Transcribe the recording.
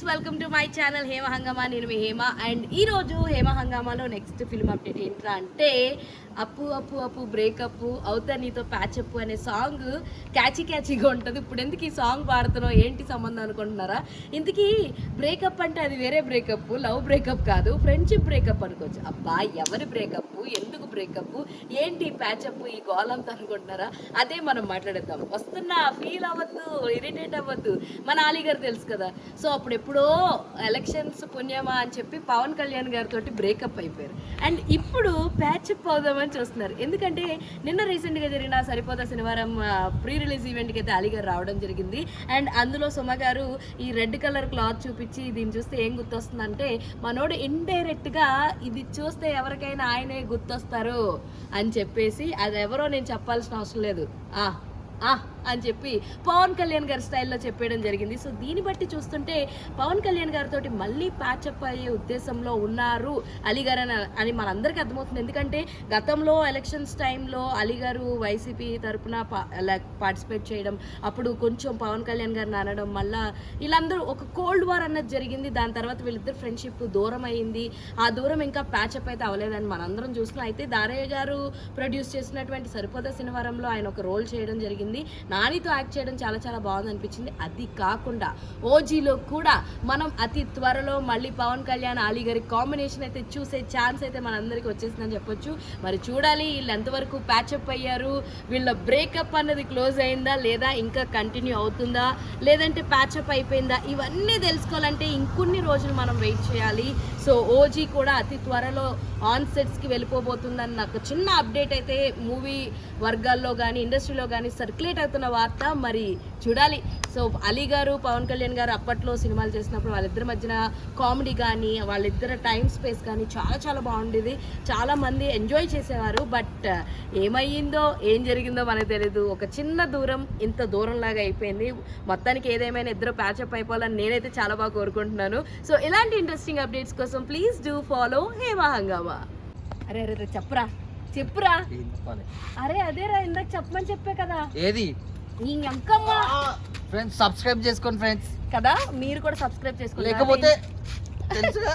Welcome to my channel Hema హంగామా. నేను మీ Hema. And ఈరోజు హేమ హంగామాలో నెక్స్ట్ ఫిల్మ్ అప్డేట్ ఏంట్రా అంటే అప్పు అప్పు అప్పు బ్రేకప్ అవుతా నీతో ప్యాచప్ అనే సాంగ్ క్యాచీగా ఉంటుంది. ఇప్పుడు ఎందుకు ఈ సాంగ్ పాడుతున్నావు, ఏంటి సంబంధం అనుకుంటున్నారా? ఇంతకీ బ్రేకప్ అంటే అది వేరే బ్రేకప్, లవ్ బ్రేకప్ కాదు, ఫ్రెండ్షిప్ బ్రేకప్ అనుకోవచ్చు. అబ్బా ఎవరి బ్రేకప్, ఎందుకు బ్రేకప్, ఏంటి ప్యాచప్, ఈ గోలంతా అనుకుంటున్నారా? అదే మనం మాట్లాడేద్దాం. వస్తున్నా, ఫీల్ అవ్వద్దు, ఇరిటేట్ అవ్వద్దు. మన ఆలీ గారు తెలుసు కదా. సో అప్పుడు ఎప్పుడో ఎలక్షన్స్ పుణ్యమా అని చెప్పి పవన్ కళ్యాణ్ గారితో బ్రేకప్ అయిపోయారు. అండ్ ఇప్పుడు ప్యాచప్ అవుదామని చూస్తున్నారు. ఎందుకంటే నిన్న రీసెంట్గా జరిగిన సరిపోతా శనివారం ప్రీ రిలీజ్ ఈవెంట్కి అయితే అలీ గారు రావడం జరిగింది. అండ్ అందులో సుమ గారు ఈ రెడ్ కలర్ క్లాత్ చూపించి దీన్ని చూస్తే ఏం గుర్తొస్తుందంటే మనోడు ఇండైరెక్ట్గా ఇది చూస్తే ఎవరికైనా ఆయనే గుర్తొస్తారు అని చెప్పేసి, అది ఎవరో నేను చెప్పాల్సిన అవసరం లేదు అని చెప్పి పవన్ కళ్యాణ్ గారి స్టైల్లో చెప్పేయడం జరిగింది. సో దీన్ని బట్టి చూస్తుంటే పవన్ కళ్యాణ్ గారితో మళ్ళీ ప్యాచప్ అయ్యే ఉద్దేశంలో ఉన్నారు అలీ గారు అని మనందరికీ అర్థమవుతుంది. ఎందుకంటే గతంలో ఎలక్షన్స్ టైంలో అలీ గారు వైసీపీ తరఫున పార్టిసిపేట్ చేయడం, అప్పుడు కొంచెం పవన్ కళ్యాణ్ గారిని అనడం, మళ్ళీ వీళ్ళందరూ ఒక కోల్డ్ వార్ అన్నది జరిగింది. దాని తర్వాత వీళ్ళిద్దరు ఫ్రెండ్షిప్ దూరం అయింది. ఆ దూరం ఇంకా ప్యాచప్ అయితే అవ్వలేదని మనందరం చూస్తున్నాం. అయితే దారయ్య గారు ప్రొడ్యూస్ చేసినటువంటి సరిపోతా శనివారంలో ఆయన ఒక రోల్ చేయడం జరిగింది. నానితో యాక్ట్ చేయడం చాలా చాలా బాగుంది అనిపించింది. అది కాకుండా ఓజీలో కూడా మనం అతి త్వరలో మళ్ళీ పవన్ కళ్యాణ్ అలీ గారి కాంబినేషన్ అయితే చూసే ఛాన్స్ అయితే మనందరికీ వచ్చేసిందని చెప్పొచ్చు. మరి చూడాలి వీళ్ళు ఎంతవరకు ప్యాచప్ అయ్యారు, వీళ్ళ బ్రేకప్ అన్నది క్లోజ్ అయిందా లేదా ఇంకా కంటిన్యూ అవుతుందా లేదంటే ప్యాచప్ అయిపోయిందా, ఇవన్నీ తెలుసుకోవాలంటే ఇంకొన్ని రోజులు మనం వెయిట్ చేయాలి. సో ఓజీ కూడా అతి త్వరలో ఆన్ సెట్స్కి వెళ్ళిపోబోతుందని నాకు చిన్న అప్డేట్ అయితే మూవీ వర్గాల్లో కానీ ఇండస్ట్రీలో కానీ సర్క్యులేట్ అవుతున్న వార్త. మరి చూడాలి. సో అలీ గారు పవన్ కళ్యాణ్ గారు అప్పట్లో సినిమాలు చేసినప్పుడు వాళ్ళిద్దరి మధ్యన కామెడీ కానీ వాళ్ళిద్దరి టైం స్పేస్ కానీ చాలా చాలా బాగుండేది. చాలామంది ఎంజాయ్ చేసేవారు. బట్ ఏమయ్యిందో ఏం జరిగిందో మనకు తెలియదు. ఒక చిన్న దూరం ఇంత దూరంలాగా అయిపోయింది. మొత్తానికి ఏదేమైనా ఇద్దరు ప్యాచప్ అయిపోవాలని నేనైతే చాలా బాగా కోరుకుంటున్నాను. సో ఇలాంటి ఇంట్రెస్టింగ్ అప్డేట్స్ కోసం ప్లీజ్ డూ ఫాలో హేమ హంగామా. అరే అరే చెప్పురా. అరే అదేరా ఇందాక చెప్పమని చెప్పే కదా. ఏది ఫ్రెండ్స్ సబ్స్క్రైబ్ చేసుకోండి ఫ్రెండ్స్ కదా, మీరు కూడా సబ్స్క్రైబ్ చేసుకోండి. లేకపోతే తెలుసుగా